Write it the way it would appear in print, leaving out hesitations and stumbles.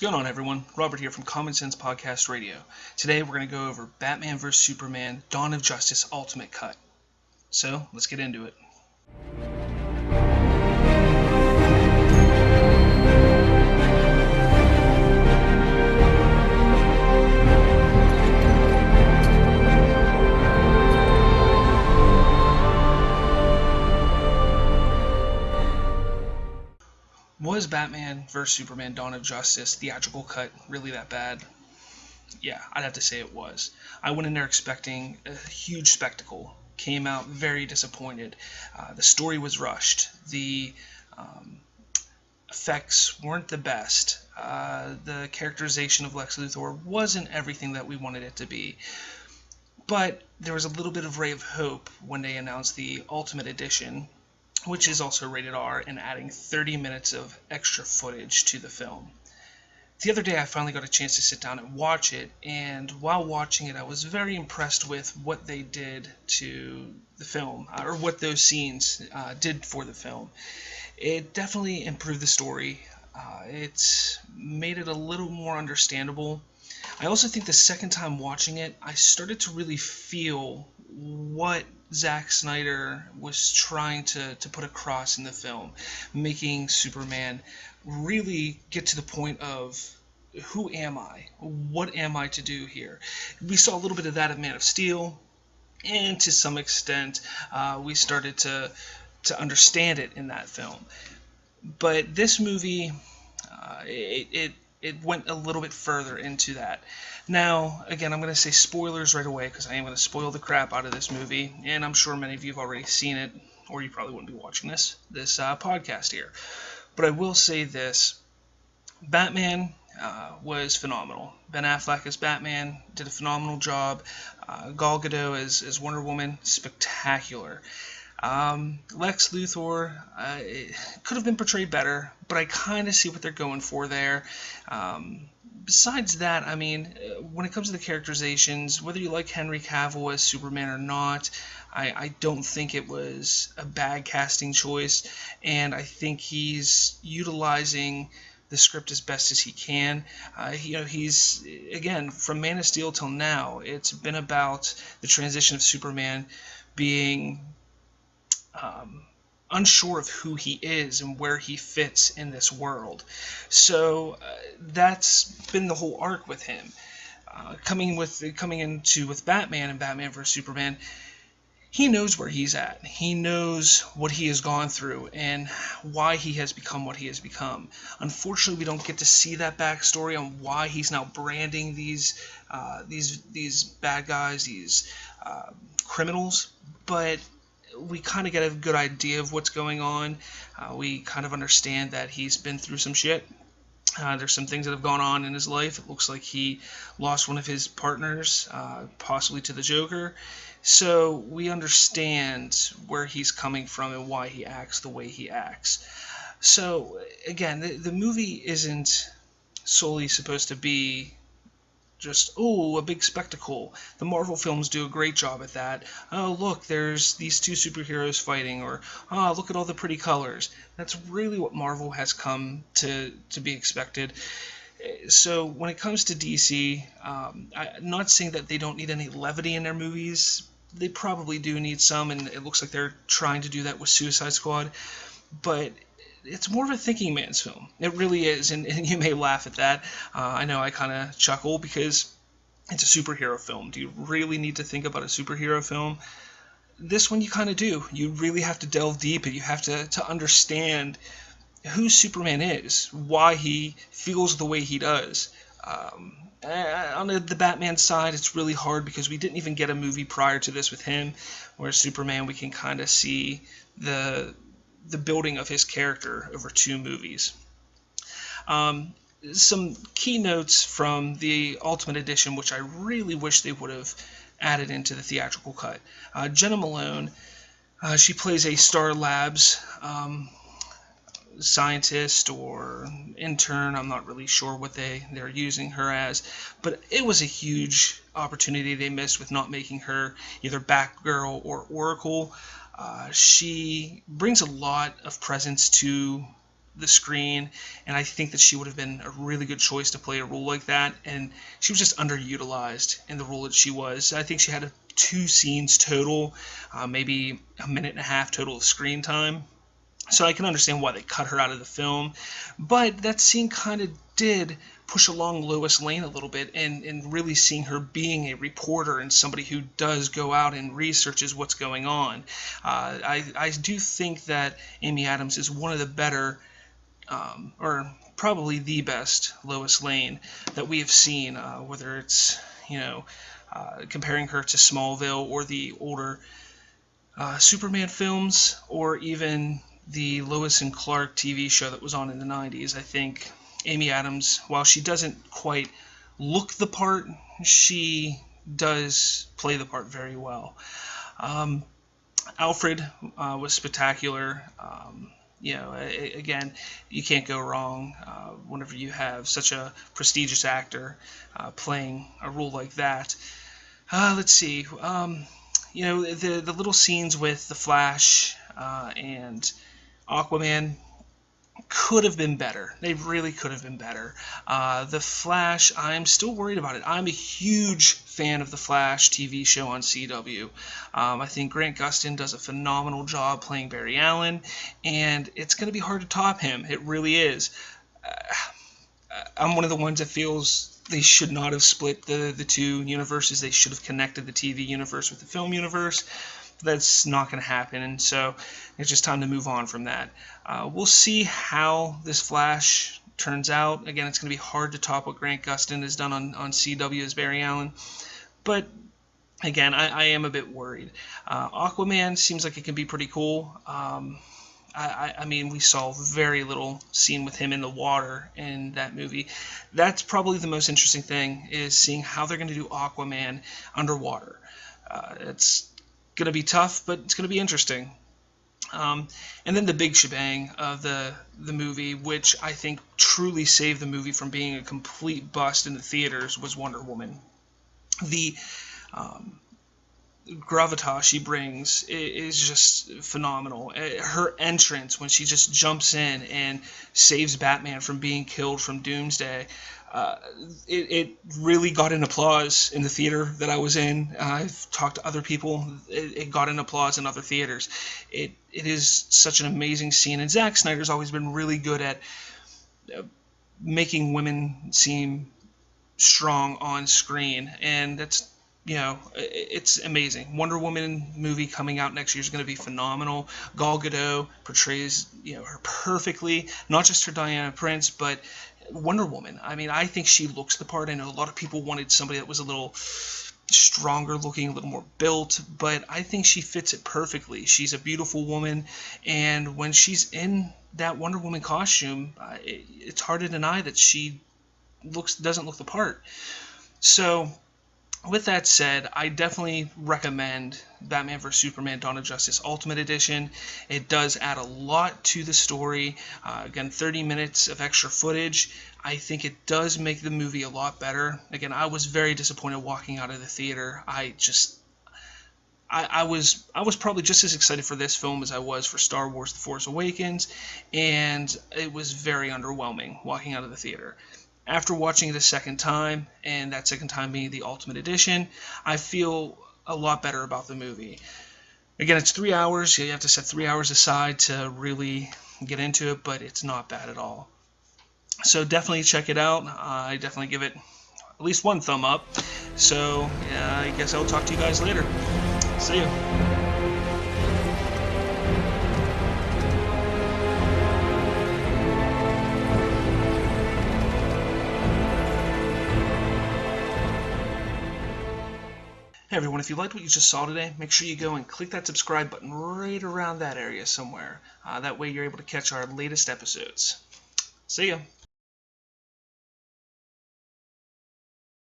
going on, everyone? Robert here from Common Sense Podcast Radio. Today we're going to go over Batman vs. Superman Dawn of Justice Ultimate Cut. So, let's get into it. Was Batman vs. Superman Dawn of Justice theatrical cut really that bad? Yeah, I'd have to say it was. I went in there expecting a huge spectacle. Came out very disappointed. The story was rushed. The effects weren't the best. The characterization of Lex Luthor wasn't everything that we wanted it to be. But there was a little bit of ray of hope when they announced the Ultimate Edition, which is also rated R, and adding 30 minutes of extra footage to the film. The other day I finally got a chance to sit down and watch it, and while watching it I was very impressed with what they did to the film, or what those scenes did for the film. It definitely improved the story. It's made it a little more understandable. I also think the second time watching it, I started to really feel what Zack Snyder was trying to put across in the film, making Superman really get to the point of, who am I? What am I to do here? We saw a little bit of that in Man of Steel, and to some extent we started to understand it in that film. But this movie, it went a little bit further into that. Now, again, I'm going to say spoilers right away because I am going to spoil the crap out of this movie, and I'm sure many of you have already seen it, or you probably wouldn't be watching this podcast here. But I will say this. Batman was phenomenal. Ben Affleck as Batman did a phenomenal job. Gal Gadot as Wonder Woman, spectacular. Lex Luthor could have been portrayed better, but I kind of see what they're going for there. Besides that, I mean, when it comes to the characterizations, whether you like Henry Cavill as Superman or not, I don't think it was a bad casting choice, and I think he's utilizing the script as best as he can. He's, again, from Man of Steel till now, it's been about the transition of Superman being unsure of who he is and where he fits in this world. So that's been the whole arc with him. Coming into with Batman and Batman vs. Superman, he knows where he's at. He knows what he has gone through and why he has become what he has become. Unfortunately, we don't get to see that backstory on why he's now branding these bad guys, these criminals, but we kind of get a good idea of what's going on. We kind of understand that he's been through some shit. There's some things that have gone on in his life. It looks like he lost one of his partners, possibly to the Joker. So we understand where he's coming from and why he acts the way he acts. So, again, the movie isn't solely supposed to be just, a big spectacle. The Marvel films do a great job at that. Oh, look, there's these two superheroes fighting, or, look at all the pretty colors. That's really what Marvel has come to be expected. So when it comes to DC, I'm not saying that they don't need any levity in their movies. They probably do need some, and it looks like they're trying to do that with Suicide Squad. But it's more of a thinking man's film. It really is, and you may laugh at that. I know I kind of chuckle because it's a superhero film. Do you really need to think about a superhero film? This one you kind of do. You really have to delve deep, and you have to understand who Superman is, why he feels the way he does. On the Batman side, it's really hard because we didn't even get a movie prior to this with him, whereas Superman, we can kind of see the building of his character over two movies. Some keynotes from the Ultimate Edition, which I really wish they would have added into the theatrical cut. Jena Malone, she plays a Star Labs scientist or intern. I'm not really sure what they're using her as, but it was a huge opportunity they missed with not making her either Batgirl or Oracle. She brings a lot of presence to the screen, and I think that she would have been a really good choice to play a role like that, and she was just underutilized in the role that she was. I think she had 2 scenes total, maybe a minute and a half total of screen time. So I can understand why they cut her out of the film, but that scene kind of did push along Lois Lane a little bit, and really seeing her being a reporter and somebody who does go out and researches what's going on. I do think that Amy Adams is one of the better, or probably the best Lois Lane that we have seen, whether it's, comparing her to Smallville or the older Superman films, or even the Lois and Clark TV show that was on in the 90s. I think Amy Adams, while she doesn't quite look the part, she does play the part very well. Alfred was spectacular. Again, you can't go wrong whenever you have such a prestigious actor playing a role like that. Let's see. The little scenes with the Flash and Aquaman could have been better. They really could have been better. The Flash, I'm still worried about it. I'm a huge fan of the Flash TV show on CW. I think Grant Gustin does a phenomenal job playing Barry Allen, and it's going to be hard to top him. It really is. I'm one of the ones that feels they should not have split the 2 universes. They should have connected the TV universe with the film universe. That's not going to happen, and so it's just time to move on from that. We'll see how this Flash turns out. Again, it's going to be hard to top what Grant Gustin has done on CW as Barry Allen, but again, I am a bit worried. Aquaman seems like it can be pretty cool. I mean, we saw very little scene with him in the water in that movie. That's probably the most interesting thing, is seeing how they're going to do Aquaman underwater. It's going to be tough, but it's going to be interesting. And then the big shebang of the movie, which I think truly saved the movie from being a complete bust in the theaters, was Wonder Woman. The gravitas she brings is just phenomenal. Her entrance, when she just jumps in and saves Batman from being killed from Doomsday, it really got an applause in the theater that I was in. I've talked to other people. It got an applause in other theaters. It is such an amazing scene, and Zack Snyder's always been really good at making women seem strong on screen, and that's, it's amazing. Wonder Woman movie coming out next year is going to be phenomenal. Gal Gadot portrays, her perfectly, not just her Diana Prince, but Wonder Woman. I mean, I think she looks the part. I know a lot of people wanted somebody that was a little stronger looking, a little more built, but I think she fits it perfectly. She's a beautiful woman, and when she's in that Wonder Woman costume, it's hard to deny that she doesn't look the part. So, with that said, I definitely recommend Batman vs. Superman Dawn of Justice Ultimate Edition. It does add a lot to the story. Again, 30 minutes of extra footage. I think it does make the movie a lot better. Again, I was very disappointed walking out of the theater. I was probably just as excited for this film as I was for Star Wars The Force Awakens, and it was very underwhelming walking out of the theater. After watching it a second time, and that second time being the Ultimate Edition, I feel a lot better about the movie. Again, it's 3 hours. You have to set 3 hours aside to really get into it, but it's not bad at all. So definitely check it out. I definitely give it at least 1 thumb up. So I guess I'll talk to you guys later. See you. Hey everyone, if you liked what you just saw today, make sure you go and click that subscribe button right around that area somewhere. That way you're able to catch our latest episodes. See ya!